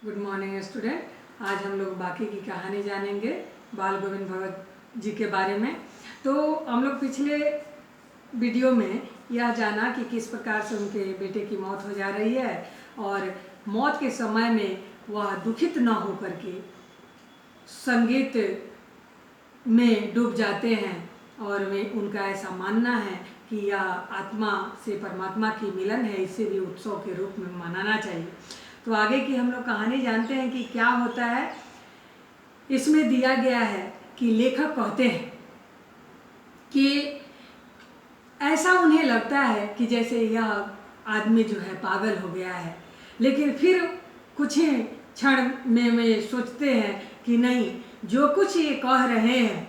Good morning student. आज हम लोग बाकी की कहानी जानेंगे बाल गोविंद भगत जी के बारे में। तो हम लोग पिछले वीडियो में यह जाना कि किस प्रकार से उनके बेटे की मौत हो जा रही है और मौत के समय में वह दुखित न होकर के संगीत में डूब जाते हैं और वे उनका ऐसा मानना है कि यह आत्मा से परमात्मा की मिलन है, इसे भी उत्सव के रूप में मनाना चाहिए। तो आगे की हम लोग कहानी जानते हैं कि क्या होता है। इसमें दिया गया है कि लेखक कहते हैं कि ऐसा उन्हें लगता है कि जैसे यह आदमी जो है पागल हो गया है, लेकिन फिर कुछ क्षण में वे सोचते हैं कि नहीं, जो कुछ ये कह रहे हैं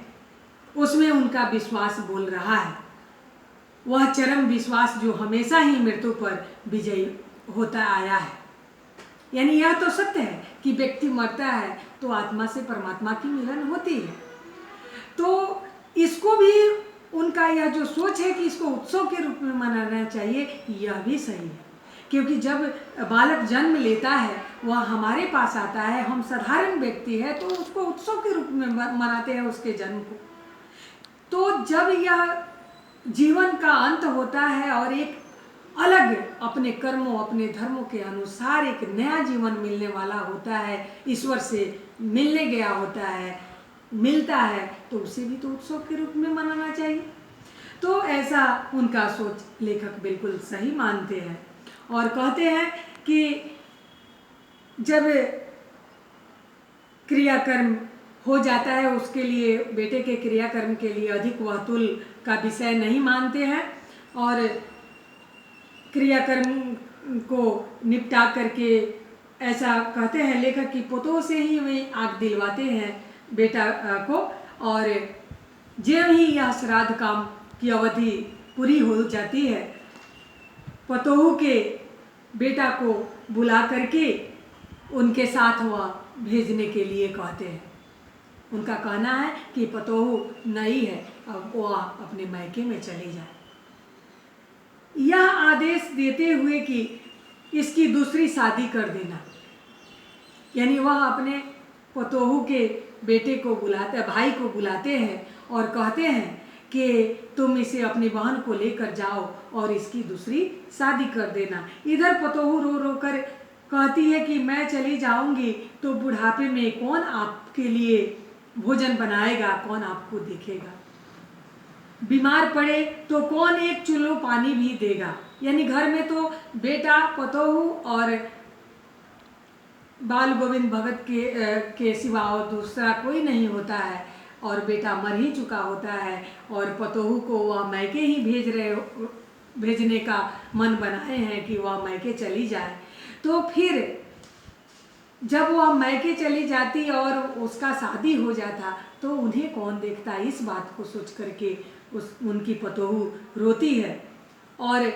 उसमें उनका विश्वास बोल रहा है। वह चरम विश्वास जो हमेशा ही मृत्यु पर विजयी होता आया है। यानी यह तो सत्य है कि व्यक्ति मरता है तो आत्मा से परमात्मा की मिलन होती है। तो इसको भी उनका यह जो सोच है कि इसको उत्सव के रूप में मनाना चाहिए, यह भी सही है। क्योंकि जब बालक जन्म लेता है, वह हमारे पास आता है, हम साधारण व्यक्ति है तो उसको उत्सव के रूप में मनाते हैं उसके जन्म को। तो जब यह जीवन का अंत होता है और एक अलग अपने कर्मों अपने धर्मों के अनुसार एक नया जीवन मिलने वाला होता है, ईश्वर से मिलने गया होता है, मिलता है, तो उसे भी तो उत्सव के रूप में मनाना चाहिए। तो ऐसा उनका सोच लेखक बिल्कुल सही मानते हैं और कहते हैं कि जब क्रियाकर्म हो जाता है उसके लिए, बेटे के क्रियाकर्म के लिए अधिक वह तुल का विषय नहीं मानते हैं और क्रियाकर्म को निपटा करके ऐसा कहते हैं लेखक की पोतों से ही वे आग दिलवाते हैं बेटा को। और जब ही यह श्राद्ध काम की अवधि पूरी हो जाती है, पतोहू के बेटा को बुला करके उनके साथ वह भेजने के लिए कहते हैं। उनका कहना है कि पतोहू नई है, अब वह अपने मायके में चली जाए। यह आदेश देते हुए कि इसकी दूसरी शादी कर देना, यानी वह अपने पतोहू के बेटे को बुलाते, भाई को बुलाते हैं और कहते हैं कि तुम इसे अपनी बहन को लेकर जाओ और इसकी दूसरी शादी कर देना। इधर पतोहू रो रो कर कहती है कि मैं चली जाऊंगी तो बुढ़ापे में कौन आपके लिए भोजन बनाएगा, कौन आपको देखेगा, बीमार पड़े तो कौन एक चुल्लू पानी भी देगा। यानी घर में तो बेटा, पतोहू और बाल गोविंद भगत के सिवा और दूसरा कोई नहीं होता है और बेटा मर ही चुका होता है और पतोहू को वह मायके ही भेजने का मन बनाए हैं कि वह मायके चली जाए। तो फिर जब वह मायके चली जाती और उसका शादी हो जाता तो उन्हें कौन देखता, इस बात को सोच करके उनकी पतोहू रोती है और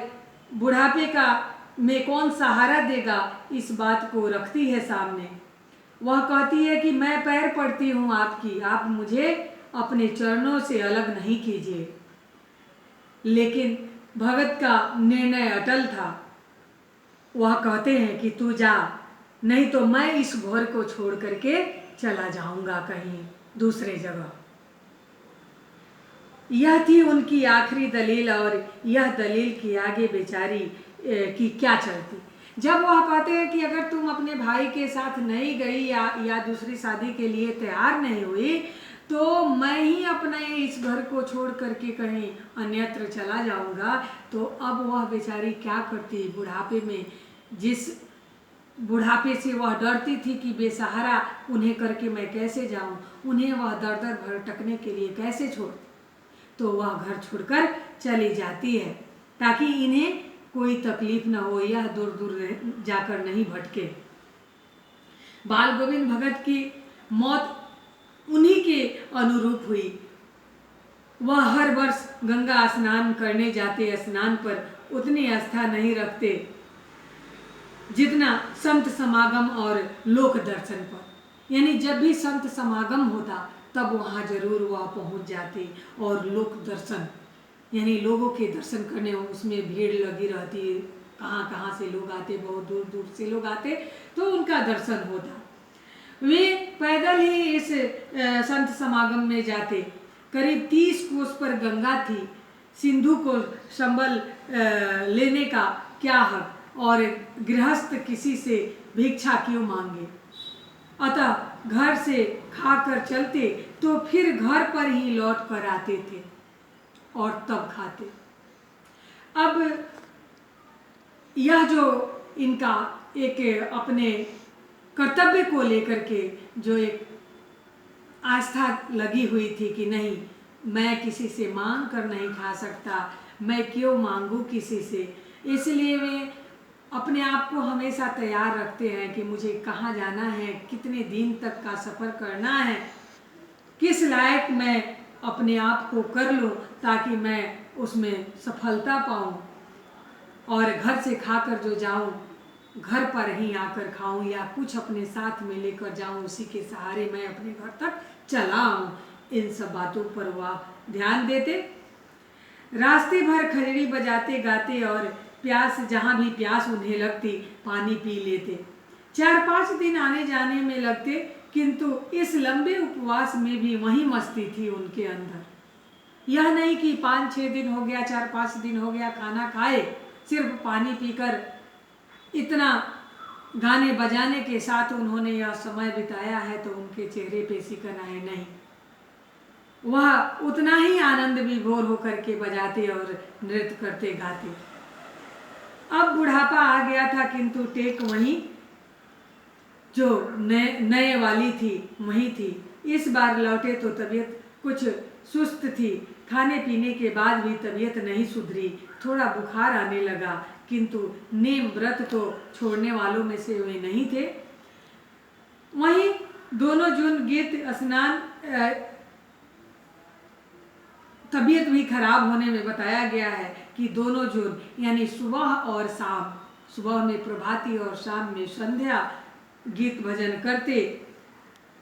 बुढ़ापे का में कौन सहारा देगा, इस बात को रखती है सामने। वह कहती है कि मैं पैर पड़ती हूँ आपकी, आप मुझे अपने चरणों से अलग नहीं कीजिए। लेकिन भगत का निर्णय अटल था। वह कहते हैं कि तू जा, नहीं तो मैं इस घर को छोड़ करके चला जाऊंगा कहीं दूसरे जगह। यह थी उनकी आखिरी दलील और यह दलील की आगे बेचारी की क्या चलती। जब वह कहते हैं कि अगर तुम अपने भाई के साथ नहीं गई या दूसरी शादी के लिए तैयार नहीं हुई तो मैं ही अपने इस घर को छोड़ करके कहीं अन्यत्र चला जाऊंगा। तो अब वह बेचारी क्या करती, बुढ़ापे में, जिस बुढ़ापे से वह डरती थी कि बेसहारा उन्हें करके मैं कैसे जाऊं, उन्हें वह दर दर भटकने के लिए कैसे छोड़, तो वह घर छोड़कर चली जाती है ताकि इन्हें कोई तकलीफ न हो, यह दूर दूर जाकर नहीं भटके। बाल गोविंद भगत की मौत उन्हीं के अनुरूप हुई। वह हर वर्ष गंगा स्नान करने जाते, स्नान पर उतनी आस्था नहीं रखते जितना संत समागम और लोक दर्शन पर। यानी जब भी संत समागम होता तब वहाँ जरूर वह पहुँच जाते और लोक दर्शन, यानी लोगों के दर्शन करने, उसमें भीड़ लगी रहती कहाँ कहाँ से लोग आते, बहुत दूर दूर से लोग आते, तो उनका दर्शन होता। वे पैदल ही इस संत समागम में जाते। करीब 30 कोस पर गंगा थी। सिंधु को संबल लेने का क्या हक, और गृहस्थ किसी से भिक्षा क्यों मांगे। अतः घर से खाकर चलते तो फिर घर पर ही लौट कर आते थे और तब खाते। अब यह जो इनका एक अपने कर्तव्य को लेकर के जो एक आस्था लगी हुई थी कि नहीं, मैं किसी से मांग कर नहीं खा सकता, मैं क्यों मांगू किसी से, इसलिए वे अपने आप को हमेशा तैयार रखते हैं कि मुझे कहाँ जाना है, कितने दिन तक का सफ़र करना है, किस लायक मैं अपने आप को कर लूँ ताकि मैं उसमें सफलता पाऊँ, और घर से खाकर जो जाऊँ घर पर ही आकर खाऊं, या कुछ अपने साथ में लेकर जाऊं, उसी के सहारे मैं अपने घर तक चला आऊं। इन सब बातों पर वह ध्यान देते। रास्ते भर खजड़ी बजाते गाते और प्यास, जहाँ भी प्यास उन्हें लगती, पानी पी लेते। 4-5 दिन आने जाने में लगते, किंतु इस लंबे उपवास में भी वही मस्ती थी उनके अंदर। यह नहीं कि 5-6 दिन हो गया, 4-5 दिन हो गया खाना खाए, सिर्फ पानी पीकर इतना गाने बजाने के साथ उन्होंने यह समय बिताया है तो उनके चेहरे पे सिकन आए नहीं। वह उतना ही आनंद विभोर होकर के बजाते और नृत्य करते गाते। अब बुढ़ापा आ गया था, किंतु टेक वहीं जो नए वाली थी वहीं थी। इस बार लौटे तो तबीयत कुछ सुस्त थी। खाने पीने के बाद भी तबीयत नहीं सुधरी, थोड़ा बुखार आने लगा, किंतु नेम व्रत तो छोड़ने वालों में से वे नहीं थे। वहीं दोनों जून गीत स्नान, तबीयत भी खराब होने में बताया गया है कि दोनों जून यानी सुबह और शाम, सुबह में प्रभाती और शाम में संध्या गीत भजन करते।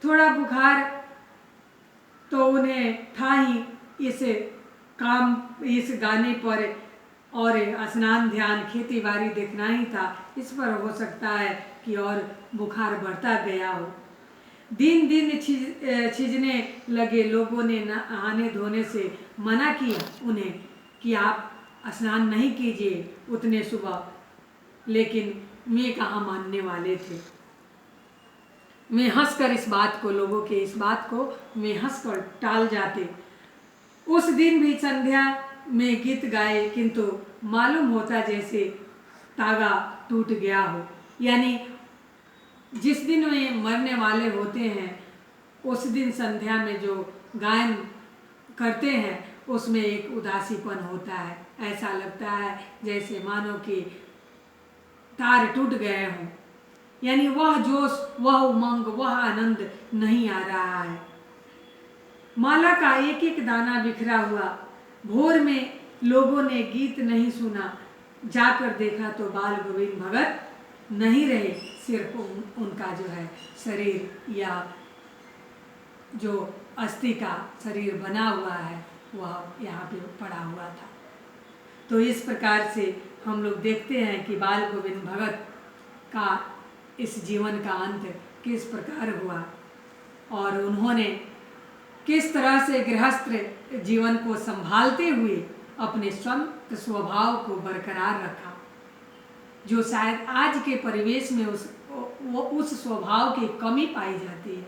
थोड़ा बुखार तो उन्हें था ही, इस गाने पर और स्नान ध्यान खेती बाड़ी देखना ही था, इस पर हो सकता है कि और बुखार बढ़ता गया हो। दिन दिन छिजने लगे। लोगों ने नहाने धोने से मना किया उन्हें कि आप स्नान नहीं कीजिए उतने सुबह, लेकिन वे कहाँ मानने वाले थे। वे हंसकर इस बात को, लोगों के इस बात को वे हंसकर टाल जाते। उस दिन भी संध्या में गीत गाए, किंतु मालूम होता जैसे तागा टूट गया हो। यानी जिस दिन वे मरने वाले होते हैं उस दिन संध्या में जो गायन करते हैं उसमें एक उदासीपन होता है। ऐसा लगता है जैसे मानो कि तार टूट गए हों, यानी वह जोश, वह उमंग, वह आनंद नहीं आ रहा है। माला का एक एक दाना बिखरा हुआ। भोर में लोगों ने गीत नहीं सुना, जाकर देखा तो बाल गोविंद भगत नहीं रहे, सिर्फ उनका जो है शरीर या जो अस्थि का शरीर बना हुआ है वह यहाँ पे पड़ा हुआ था। तो इस प्रकार से हम लोग देखते हैं कि बाल गोविंद भगत का इस जीवन का अंत किस प्रकार हुआ और उन्होंने किस तरह से गृहस्थ जीवन को संभालते हुए अपने संत स्वभाव को बरकरार रखा, जो शायद आज के परिवेश में उस स्वभाव की कमी पाई जाती है।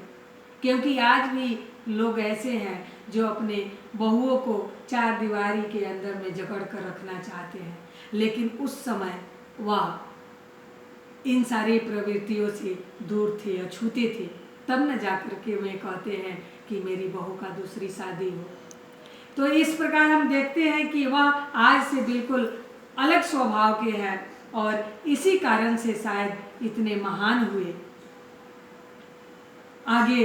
क्योंकि आज भी लोग ऐसे हैं जो अपने बहुओं को चार दीवारी के अंदर में जकड़ कर रखना चाहते हैं, लेकिन उस समय वह इन सारी प्रवृत्तियों से दूर थे, अछूते थे। तब न जाकर के वे कहते हैं कि मेरी बहू का दूसरी शादी हो। तो इस प्रकार हम देखते हैं कि वह आज से बिल्कुल अलग स्वभाव के हैं और इसी कारण से शायद इतने महान हुए। आगे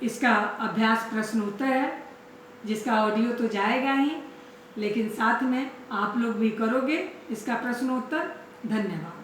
इसका अभ्यास प्रश्न उत्तर है, जिसका ऑडियो तो जाएगा ही, लेकिन साथ में आप लोग भी करोगे इसका प्रश्न उत्तर। धन्यवाद।